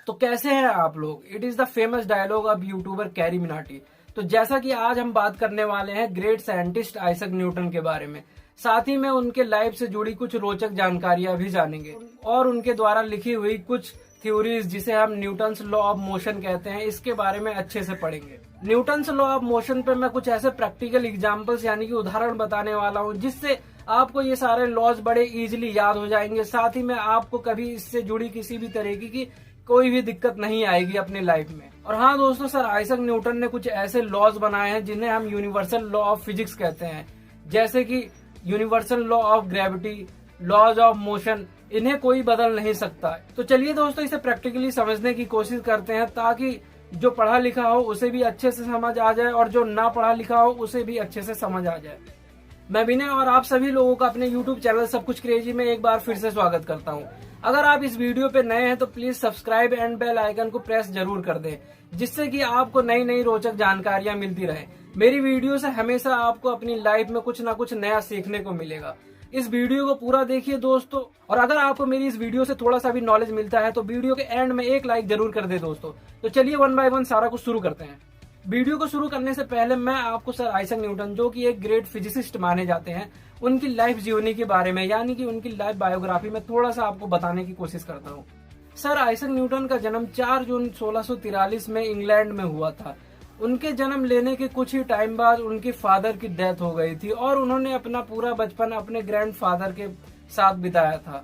तो कैसे हैं आप लोग? It is the famous dialogue of YouTuber Carry Minati. तो जैसा कि आज हम बात करने वाले हैं ग्रेट साइंटिस्ट आइजैक न्यूटन के बारे में, साथ ही में उनके लाइफ से जुड़ी कुछ रोचक जानकारियां भी जानेंगे और उनके द्वारा लिखी हुई कुछ थ्योरीज जिसे हम न्यूटन्स लॉ ऑफ मोशन कहते हैं, इसके बारे में अच्छे से पढ़ेंगे। न्यूटन्स लॉ ऑफ मोशन पे मैं कुछ ऐसे प्रैक्टिकल एग्जांपल्स यानी कि उदाहरण बताने वाला हूं जिससे आपको ये सारे लॉज बड़े इजीली याद हो जाएंगे। साथ ही में आपको कभी इससे जुड़ी किसी भी तरीके की कोई भी दिक्कत नहीं आएगी अपनी लाइफ में। और हाँ दोस्तों, सर आइजैक न्यूटन ने कुछ ऐसे लॉज बनाए हैं जिन्हें हम यूनिवर्सल लॉ ऑफ फिजिक्स कहते हैं, जैसे कि universal law of gravity, laws of motion. इन्हें कोई बदल नहीं सकता। तो चलिए दोस्तों, इसे प्रैक्टिकली समझने की कोशिश करते हैं ताकि जो पढ़ा लिखा हो उसे भी अच्छे से समझ आ जाए और जो ना पढ़ा लिखा हो उसे भी अच्छे से समझ आ जाए। मैं विनय और आप सभी लोगों का अपने YouTube चैनल सब कुछ क्रेजी में एक बार फिर से स्वागत करता हूं। अगर आप इस वीडियो पे नए हैं तो please subscribe and bell icon को प्रेस जरूर कर दें, जिससे कि आपको नई नई रोचक जानकारियां मिलती रहे। मेरी वीडियो से हमेशा आपको अपनी लाइफ में कुछ ना कुछ नया सीखने को मिलेगा। इस वीडियो को पूरा देखिए दोस्तों, और अगर आपको मेरी इस वीडियो से थोड़ा सा भी नॉलेज मिलता है तो वीडियो के एंड में एक लाइक जरूर कर दे दोस्तों। तो चलिए वन बाय वन सारा कुछ शुरू करते हैं। वीडियो को शुरू करने से पहले मैं आपको सर आइजैक न्यूटन, जो कि एक ग्रेट फिजिसिस्ट माने जाते हैं, उनकी लाइफ जीवनी के बारे में यानी कि उनकी लाइफ बायोग्राफी में थोड़ा सा आपको बताने की कोशिश करता हूँ। सर आइजैक न्यूटन का जन्म 4 जून 1643 में इंग्लैंड में हुआ था। उनके जन्म लेने के कुछ ही टाइम बाद उनके फादर की डेथ हो गई थी और उन्होंने अपना पूरा बचपन अपने ग्रैंडफादर के साथ बिताया था।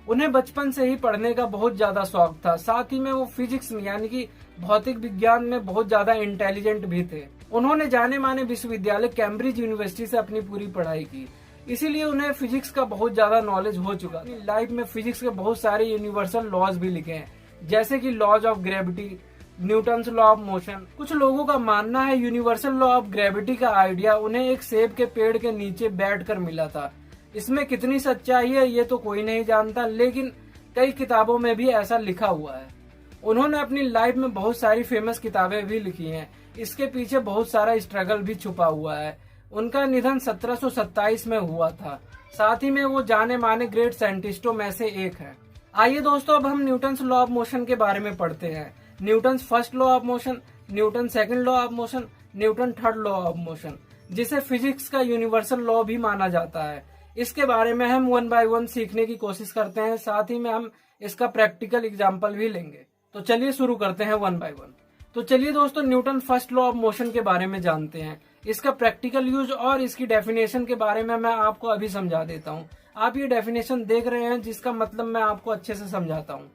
उन्हें बचपन से ही पढ़ने का बहुत ज्यादा शौक था। साथ ही में वो फिजिक्स में यानी कि भौतिक विज्ञान में बहुत ज्यादा इंटेलिजेंट भी थे। उन्होंने जाने माने विश्वविद्यालय कैम्ब्रिज यूनिवर्सिटी से अपनी पूरी पढ़ाई की, इसीलिए उन्हें फिजिक्स का बहुत ज्यादा नॉलेज हो चुका था। लाइफ में फिजिक्स के बहुत सारे यूनिवर्सल लॉज भी लिखे हैं, जैसे कि laws of gravity, Newton's law of motion. कुछ लोगों का मानना है यूनिवर्सल लॉ ऑफ ग्रेविटी का आइडिया उन्हें एक सेब के पेड़ के नीचे बैठकर मिला था। इसमें कितनी सच्चाई है ये तो कोई नहीं जानता, लेकिन कई किताबों में भी ऐसा लिखा हुआ है। उन्होंने अपनी लाइफ में बहुत सारी फेमस किताबें भी लिखी हैं। इसके पीछे बहुत सारा स्ट्रगल भी छुपा हुआ है। उनका निधन 1727 में हुआ था। साथ ही में वो जाने माने ग्रेट साइंटिस्टों में से एक है। आइए दोस्तों, अब हम न्यूटन्स लॉ ऑफ मोशन के बारे में पढ़ते हैं। Newton's first law of motion, Newton second law of motion, Newton third law of motion, जिसे फिजिक्स का यूनिवर्सल लॉ भी माना जाता है। इसके बारे में हम वन बाय वन सीखने की कोशिश करते हैं। साथ ही में हम इसका प्रैक्टिकल एग्जाम्पल भी लेंगे। तो चलिए शुरू करते हैं वन बाय वन। तो चलिए दोस्तों, Newton first law of motion के बारे में जानते हैं। इसका प्रैक्टिकल यूज और इसकी डेफिनेशन के बारे में मैं आपको अभी समझा देता हूँ। आप ये डेफिनेशन देख रहे हैं, जिसका मतलब मैं आपको अच्छे से समझाता हूँ।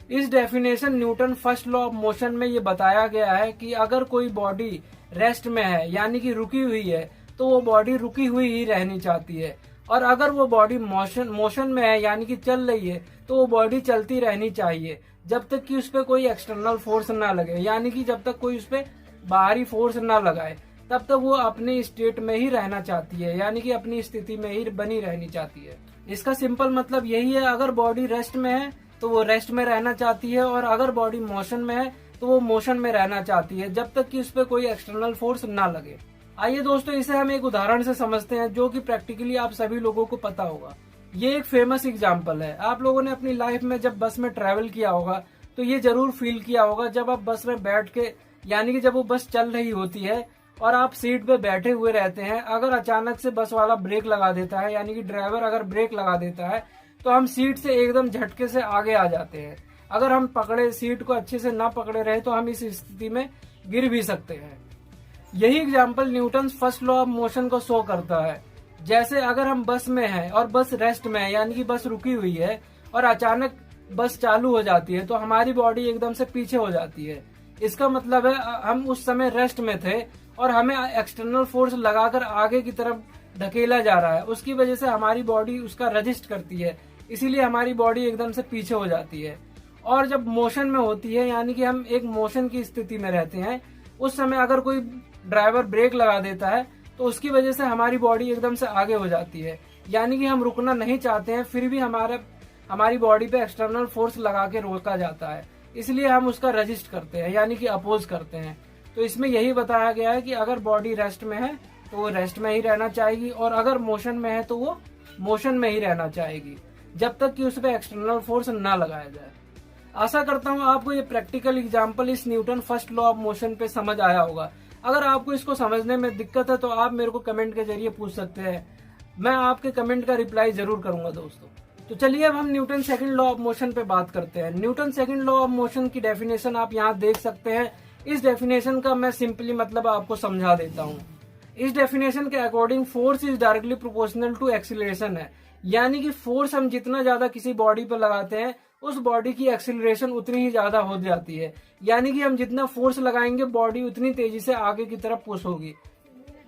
इस definition Newton first law of motion में ये बताया गया है कि अगर कोई बॉडी रेस्ट में है यानी कि रुकी हुई है तो वो बॉडी रुकी हुई ही रहनी चाहती है, और अगर वो बॉडी मोशन में है यानी कि चल रही है तो वो बॉडी चलती रहनी चाहिए जब तक कि उस पर कोई एक्सटर्नल फोर्स ना लगे, यानी कि जब तक कोई उस पर बाहरी फोर्स ना लगाए तब तक वो अपने स्टेट में ही रहना चाहती है, यानी कि अपनी स्थिति में ही बनी रहनी चाहती है। इसका सिंपल मतलब यही है, अगर बॉडी रेस्ट में है तो वो रेस्ट में रहना चाहती है, और अगर बॉडी मोशन में है तो वो मोशन में रहना चाहती है जब तक कि उस पर कोई एक्सटर्नल फोर्स ना लगे। आइए दोस्तों, इसे हम एक उदाहरण से समझते हैं जो कि प्रैक्टिकली आप सभी लोगों को पता होगा। ये एक फेमस एग्जांपल है। आप लोगों ने अपनी लाइफ में जब बस में ट्रैवल किया होगा तो ये जरूर फील किया होगा, जब आप बस में बैठ के यानी कि जब वो बस चल रही होती है और आप सीट पे बैठे हुए रहते हैं, अगर अचानक से बस वाला ब्रेक लगा देता है यानी कि ड्राइवर अगर ब्रेक लगा देता है तो हम सीट से एकदम झटके से आगे आ जाते हैं। अगर हम पकड़े सीट को अच्छे से ना पकड़े रहे तो हम इस स्थिति में गिर भी सकते हैं। यही example Newton first law of motion को शो करता है। जैसे अगर हम बस में हैं और बस रेस्ट में है यानी कि बस रुकी हुई है और अचानक बस चालू हो जाती है तो हमारी बॉडी एकदम से पीछे हो जाती है। इसका मतलब है हम उस समय रेस्ट में थे और हमें एक्सटर्नल फोर्स लगाकर आगे की तरफ ढकेला जा रहा है। उसकी वजह से हमारी बॉडी उसका रजिस्ट करती है, इसीलिए हमारी बॉडी एकदम से पीछे हो जाती है। और जब मोशन में होती है यानी कि हम एक मोशन की स्थिति में रहते हैं, उस समय अगर कोई ड्राइवर ब्रेक लगा देता है तो उसकी वजह से हमारी बॉडी एकदम से आगे हो जाती है, यानी कि हम रुकना नहीं चाहते हैं, फिर भी हमारी बॉडी पे एक्सटर्नल फोर्स लगा के रोका जाता है, इसलिए हम उसका रजिस्ट करते हैं यानी कि अपोज करते हैं। तो इसमें यही बताया गया है कि अगर बॉडी रेस्ट में है तो वो रेस्ट में ही रहना चाहेगी, और अगर मोशन में है तो वो मोशन में ही रहना चाहेगी जब तक कि उस पर एक्सटर्नल फोर्स ना लगाया जाए। आशा करता हूँ आपको ये प्रैक्टिकल एग्जाम्पल इस Newton first law of motion पे समझ आया होगा। अगर आपको इसको समझने में दिक्कत है तो आप मेरे को कमेंट के जरिए पूछ सकते हैं, मैं आपके कमेंट का रिप्लाई जरूर करूंगा दोस्तों। तो चलिए अब हम Newton second law of motion पे बात करते हैं। Newton second law of motion की डेफिनेशन आप यहाँ देख सकते हैं। इस डेफिनेशन का मैं सिंपली मतलब आपको समझा देता हूँ। इस डेफिनेशन के according force is directly proportional to acceleration है, यानी कि फोर्स हम जितना ज्यादा किसी बॉडी पर लगाते हैं उस बॉडी की एक्सीलरेशन उतनी ही ज्यादा हो जाती है, यानी कि हम जितना फोर्स लगाएंगे बॉडी उतनी तेजी से आगे की तरफ पुश होगी।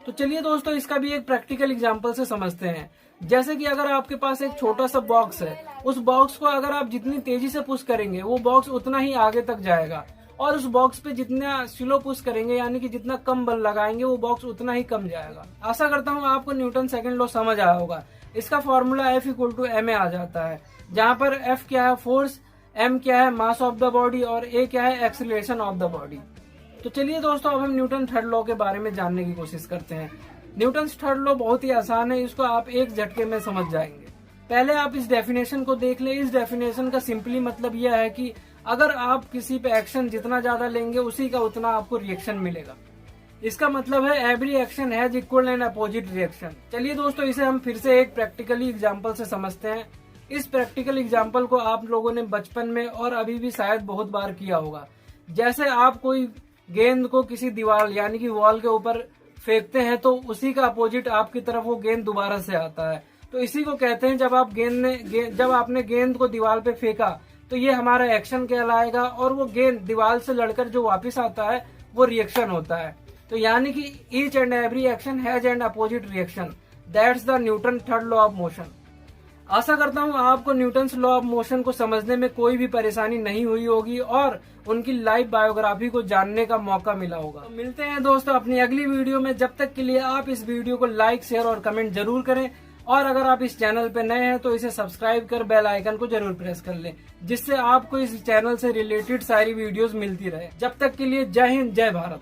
तो चलिए दोस्तों इसका भी एक प्रैक्टिकल एग्जांपल से समझते हैं। जैसे कि अगर आपके पास एक छोटा सा बॉक्स है, उस बॉक्स को अगर आप जितनी तेजी से पुश करेंगे वो बॉक्स उतना ही आगे तक जाएगा, और उस बॉक्स पे जितना स्लो पुश करेंगे यानी कि जितना कम बल लगाएंगे वो बॉक्स उतना ही कम जाएगा। आशा करता हूँ आपको न्यूटन सेकंड लॉ समझ आया होगा। इसका फॉर्मूला F=ma आ जाता है, जहाँ पर F क्या है फोर्स, m क्या है मास ऑफ द बॉडी और a क्या है एक्सीलरेशन ऑफ द बॉडी। तो चलिए दोस्तों अब हम न्यूटन थर्ड लॉ के बारे में जानने की कोशिश करते हैं। न्यूटन थर्ड लॉ बहुत ही आसान है, इसको आप एक झटके में समझ जाएंगे। पहले आप इस डेफिनेशन को देख ले। इस डेफिनेशन का सिंपली मतलब यह है कि अगर आप किसी पे एक्शन जितना ज्यादा लेंगे उसी का उतना आपको रिएक्शन मिलेगा। इसका मतलब है every action has equal and opposite reaction. चलिए दोस्तों इसे हम फिर से एक प्रैक्टिकली एग्जांपल से समझते हैं। इस प्रैक्टिकल एग्जांपल को आप लोगों ने बचपन में और अभी भी शायद बहुत बार किया होगा। जैसे आप कोई गेंद को किसी दीवार यानी कि वॉल के ऊपर फेंकते हैं तो उसी का अपोजिट आपकी तरफ वो गेंद दोबारा से आता है। तो इसी को कहते हैं जब आपने गेंद को दीवार पे फेंका तो ये हमारा एक्शन कहलाएगा, और वो गेंद दीवार से लड़कर जो वापस आता है वो रिएक्शन होता है। तो यानी कि each and every action has and opposite reaction, that's the Newton third law of motion. आशा करता हूँ आपको न्यूटन लॉ ऑफ मोशन को समझने में कोई भी परेशानी नहीं हुई होगी और उनकी लाइव बायोग्राफी को जानने का मौका मिला होगा। तो मिलते हैं दोस्तों अपनी अगली वीडियो में। जब तक के लिए आप इस वीडियो को लाइक, शेयर और कमेंट जरूर करें, और अगर आप इस चैनल पे नए हैं तो इसे सब्सक्राइब कर बेल आइकन को जरूर प्रेस कर लें, जिससे आपको इस चैनल से रिलेटेड सारी वीडियोस मिलती रहे। जब तक के लिए जय हिंद, जय भारत।